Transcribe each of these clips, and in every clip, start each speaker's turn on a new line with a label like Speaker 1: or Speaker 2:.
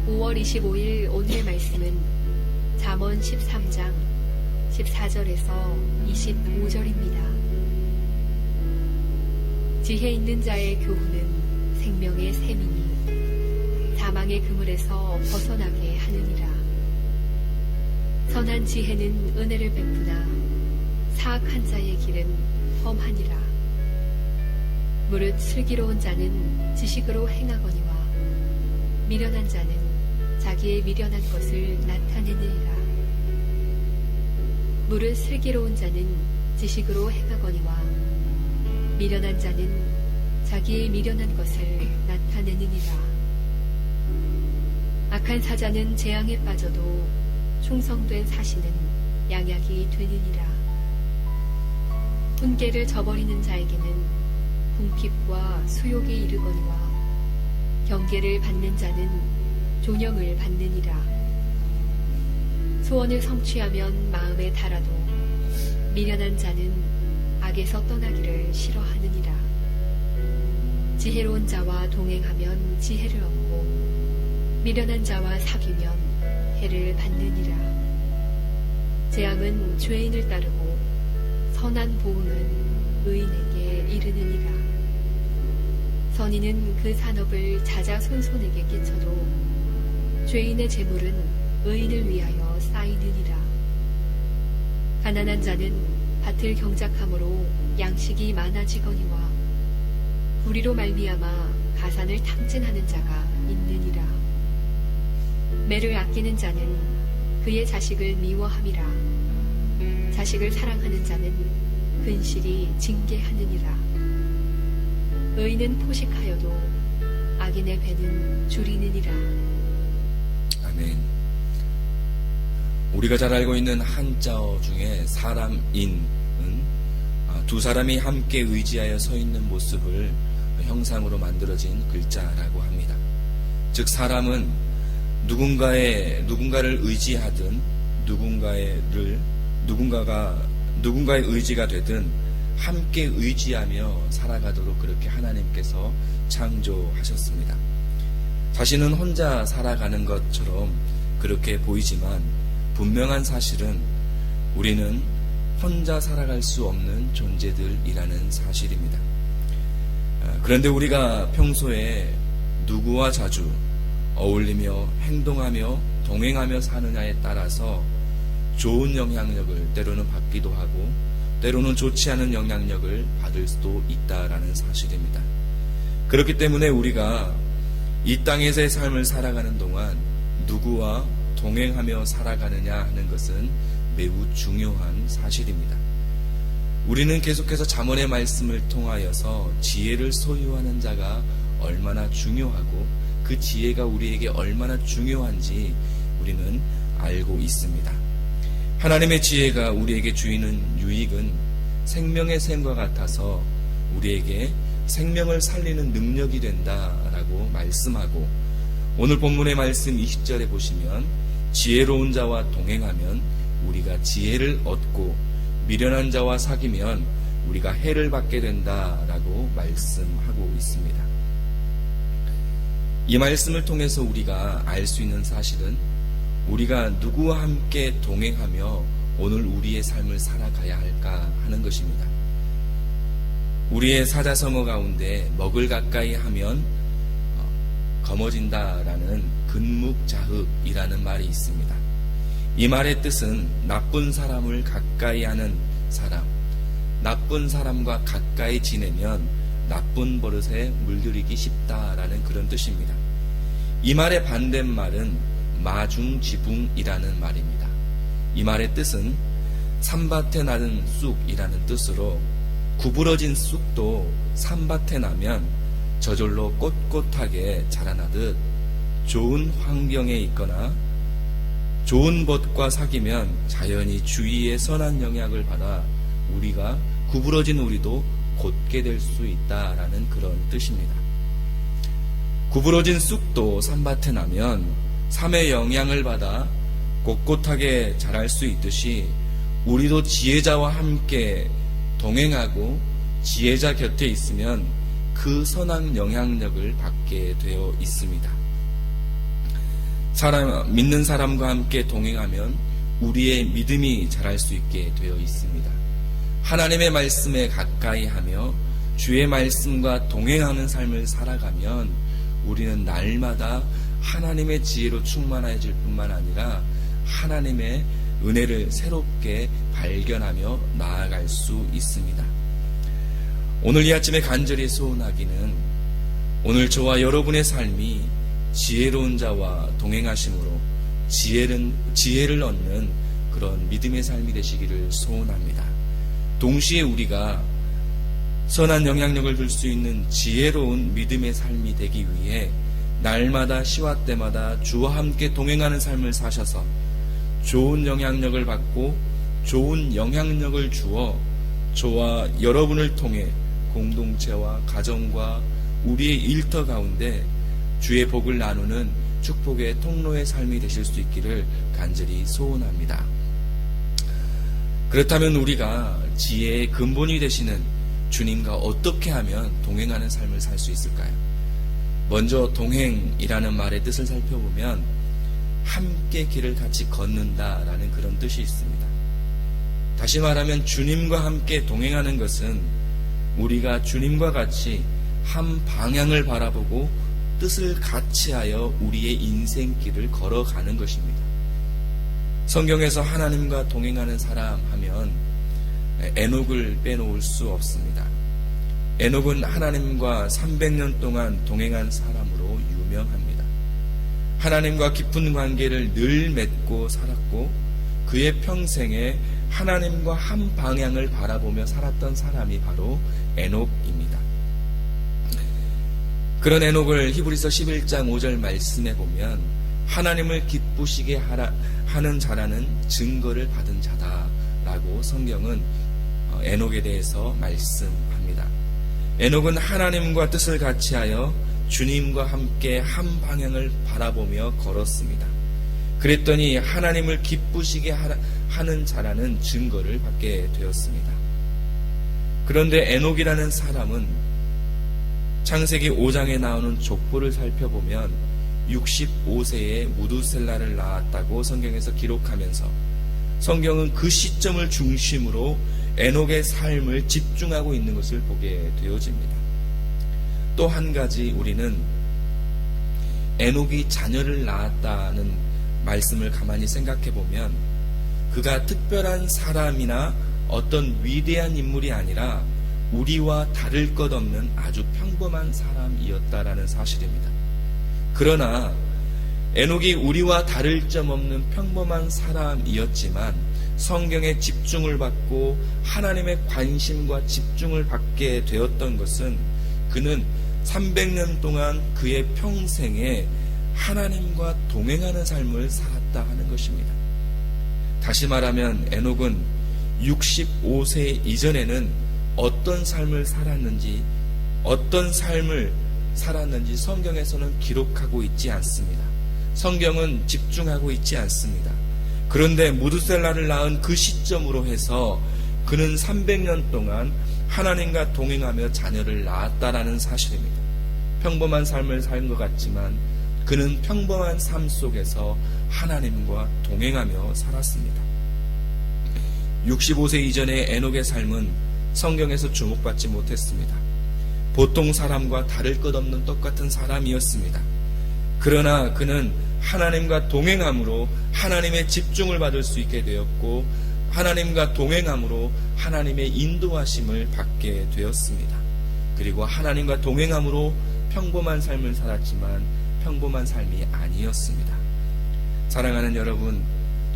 Speaker 1: 5월 25일 오늘의 말씀은 잠언 13장 14절에서 25절입니다. 지혜 있는 자의 교훈은 생명의 샘이니 사망의 그물에서 벗어나게 하느니라. 선한 지혜는 은혜를 베푸나 사악한 자의 길은 험하니라. 무릇 슬기로운 자는 지식으로 행하거니와 미련한 자는 자기의 미련한 것을 나타내느니라. 무릇 슬기로운 자는 지식으로 행하거니와 미련한 자는 자기의 미련한 것을 나타내느니라. 악한 사자는 재앙에 빠져도 충성된 사시는 양약이 되느니라. 훈계를 저버리는 자에게는 궁핍과 수욕이 이르거니와 경계를 받는 자는 존영을 받느니라. 소원을 성취하면 마음에 달아도 미련한 자는 악에서 떠나기를 싫어하느니라. 지혜로운 자와 동행하면 지혜를 얻고 미련한 자와 사귀면 해를 받느니라. 재앙은 죄인을 따르고 선한 보응은 의인에게 이르느니라. 선인은 그 산업을 자자손손에게 끼쳐도 죄인의 재물은 의인을 위하여 쌓이느니라. 가난한 자는 밭을 경작함으로 양식이 많아지거니와 불의로 말미암아 가산을 탕진하는 자가 있느니라. 매를 아끼는 자는 그의 자식을 미워함이라. 자식을 사랑하는 자는 근실이 징계하느니라. 의인은 포식하여도 악인의 배는 줄이느니라.
Speaker 2: 아멘. 우리가 잘 알고 있는 한자어 중에 사람인은 두 사람이 함께 의지하여 서 있는 모습을 형상으로 만들어진 글자라고 합니다. 즉 사람은 누군가를 의지하든 누군가의 의지가 되든 함께 의지하며 살아가도록 그렇게 하나님께서 창조하셨습니다. 자신은 혼자 살아가는 것처럼 그렇게 보이지만 분명한 사실은 우리는 혼자 살아갈 수 없는 존재들이라는 사실입니다. 그런데 우리가 평소에 누구와 자주 어울리며 행동하며 동행하며 사느냐에 따라서 좋은 영향력을 때로는 받기도 하고 때로는 좋지 않은 영향력을 받을 수도 있다라는 사실입니다. 그렇기 때문에 우리가 이 땅에서의 삶을 살아가는 동안 누구와 동행하며 살아가느냐 하는 것은 매우 중요한 사실입니다. 우리는 계속해서 잠언의 말씀을 통하여서 지혜를 소유하는 자가 얼마나 중요하고 그 지혜가 우리에게 얼마나 중요한지 우리는 알고 있습니다. 하나님의 지혜가 우리에게 주이는 유익은 생명의 샘과 같아서 우리에게 생명을 살리는 능력이 된다라고 말씀하고, 오늘 본문의 말씀 20절에 보시면 지혜로운 자와 동행하면 우리가 지혜를 얻고 미련한 자와 사귀면 우리가 해를 받게 된다라고 말씀하고 있습니다. 이 말씀을 통해서 우리가 알 수 있는 사실은 우리가 누구와 함께 동행하며 오늘 우리의 삶을 살아가야 할까 하는 것입니다. 우리의 사자성어 가운데 먹을 가까이 하면 거머진다라는 근묵자흑이라는 말이 있습니다. 이 말의 뜻은 나쁜 사람을 가까이 하는 사람, 나쁜 사람과 가까이 지내면 나쁜 버릇에 물들이기 쉽다라는 그런 뜻입니다. 이 말의 반대말은 마중지붕이라는 말입니다. 이 말의 뜻은 산밭에 나는 쑥이라는 뜻으로 구부러진 쑥도 산밭에 나면 저절로 꼿꼿하게 자라나듯 좋은 환경에 있거나 좋은 벗과 사귀면 자연히 주위의 선한 영향을 받아 우리가 구부러진 우리도 곧게 될 수 있다라는 그런 뜻입니다. 구부러진 쑥도 산밭에 나면 삶의 영향을 받아 꼿꼿하게 자랄 수 있듯이 우리도 지혜자와 함께 동행하고 지혜자 곁에 있으면 그 선한 영향력을 받게 되어 있습니다. 믿는 사람과 함께 동행하면 우리의 믿음이 자랄 수 있게 되어 있습니다. 하나님의 말씀에 가까이 하며 주의 말씀과 동행하는 삶을 살아가면 우리는 날마다 하나님의 지혜로 충만해질 뿐만 아니라 하나님의 은혜를 새롭게 발견하며 나아갈 수 있습니다. 오늘 이 아침에 간절히 소원하기는 오늘 저와 여러분의 삶이 지혜로운 자와 동행하심으로 지혜를 얻는 그런 믿음의 삶이 되시기를 소원합니다. 동시에 우리가 선한 영향력을 줄 수 있는 지혜로운 믿음의 삶이 되기 위해 날마다 시와 때마다 주와 함께 동행하는 삶을 사셔서 좋은 영향력을 받고 좋은 영향력을 주어 저와 여러분을 통해 공동체와 가정과 우리의 일터 가운데 주의 복을 나누는 축복의 통로의 삶이 되실 수 있기를 간절히 소원합니다. 그렇다면 우리가 지혜의 근본이 되시는 주님과 어떻게 하면 동행하는 삶을 살 수 있을까요? 먼저 동행이라는 말의 뜻을 살펴보면 함께 길을 같이 걷는다라는 그런 뜻이 있습니다. 다시 말하면 주님과 함께 동행하는 것은 우리가 주님과 같이 한 방향을 바라보고 뜻을 같이 하여 우리의 인생길을 걸어가는 것입니다. 성경에서 하나님과 동행하는 사람 하면 에녹을 빼놓을 수 없습니다. 에녹은 하나님과 300년 동안 동행한 사람으로 유명합니다. 하나님과 깊은 관계를 늘 맺고 살았고 그의 평생에 하나님과 한 방향을 바라보며 살았던 사람이 바로 에녹입니다. 그런 에녹을 히브리서 11장 5절 말씀에 보면 하나님을 기쁘시게 하는 자라는 증거를 받은 자다라고 성경은 에녹에 대해서 말씀합니다. 에녹은 하나님과 뜻을 같이하여 주님과 함께 한 방향을 바라보며 걸었습니다. 그랬더니 하나님을 기쁘시게 하는 자라는 증거를 받게 되었습니다. 그런데 에녹이라는 사람은 창세기 5장에 나오는 족보를 살펴보면 65세에 무두셀라를 낳았다고 성경에서 기록하면서 성경은 그 시점을 중심으로 에녹의 삶을 집중하고 있는 것을 보게 되어집니다. 또 한 가지 우리는 에녹이 자녀를 낳았다는 말씀을 가만히 생각해 보면 그가 특별한 사람이나 어떤 위대한 인물이 아니라 우리와 다를 것 없는 아주 평범한 사람이었다라는 사실입니다. 그러나 에녹이 우리와 다를 점 없는 평범한 사람이었지만 성경에 집중을 받고 하나님의 관심과 집중을 받게 되었던 것은 그는 300년 동안 그의 평생에 하나님과 동행하는 삶을 살았다 하는 것입니다. 다시 말하면 에녹은 65세 이전에는 어떤 삶을 살았는지 성경에서는 기록하고 있지 않습니다. 성경은 집중하고 있지 않습니다. 그런데 무두셀라를 낳은 그 시점으로 해서 그는 300년 동안 하나님과 동행하며 자녀를 낳았다라는 사실입니다. 평범한 삶을 산 것 같지만 그는 평범한 삶 속에서 하나님과 동행하며 살았습니다. 65세 이전의 에녹의 삶은 성경에서 주목받지 못했습니다. 보통 사람과 다를 것 없는 똑같은 사람이었습니다. 그러나 그는 하나님과 동행함으로 하나님의 집중을 받을 수 있게 되었고 하나님과 동행함으로 하나님의 인도하심을 받게 되었습니다. 그리고 하나님과 동행함으로 평범한 삶을 살았지만 평범한 삶이 아니었습니다. 사랑하는 여러분,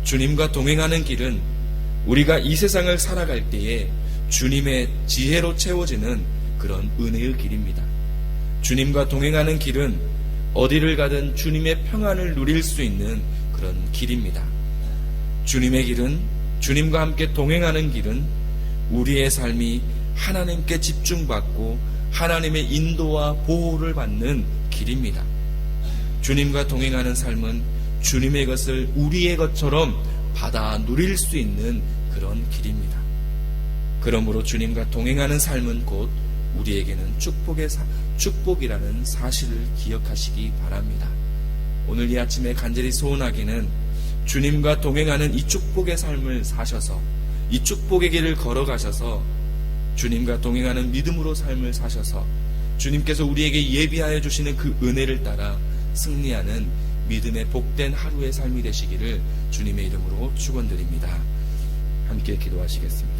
Speaker 2: 주님과 동행하는 길은 우리가 이 세상을 살아갈 때에 주님의 지혜로 채워지는 그런 은혜의 길입니다. 주님과 동행하는 길은 어디를 가든 주님의 평안을 누릴 수 있는 그런 길입니다. 주님의 길은, 주님과 함께 동행하는 길은 우리의 삶이 하나님께 집중받고 하나님의 인도와 보호를 받는 길입니다. 주님과 동행하는 삶은 주님의 것을 우리의 것처럼 받아 누릴 수 있는 그런 길입니다. 그러므로 주님과 동행하는 삶은 곧 우리에게는 축복이라는 사실을 기억하시기 바랍니다. 오늘 이 아침에 간절히 소원하기는 주님과 동행하는 이 축복의 삶을 사셔서 이 축복의 길을 걸어가셔서 주님과 동행하는 믿음으로 삶을 사셔서 주님께서 우리에게 예비하여 주시는 그 은혜를 따라 승리하는 믿음의 복된 하루의 삶이 되시기를 주님의 이름으로 축원드립니다. 함께 기도하시겠습니다.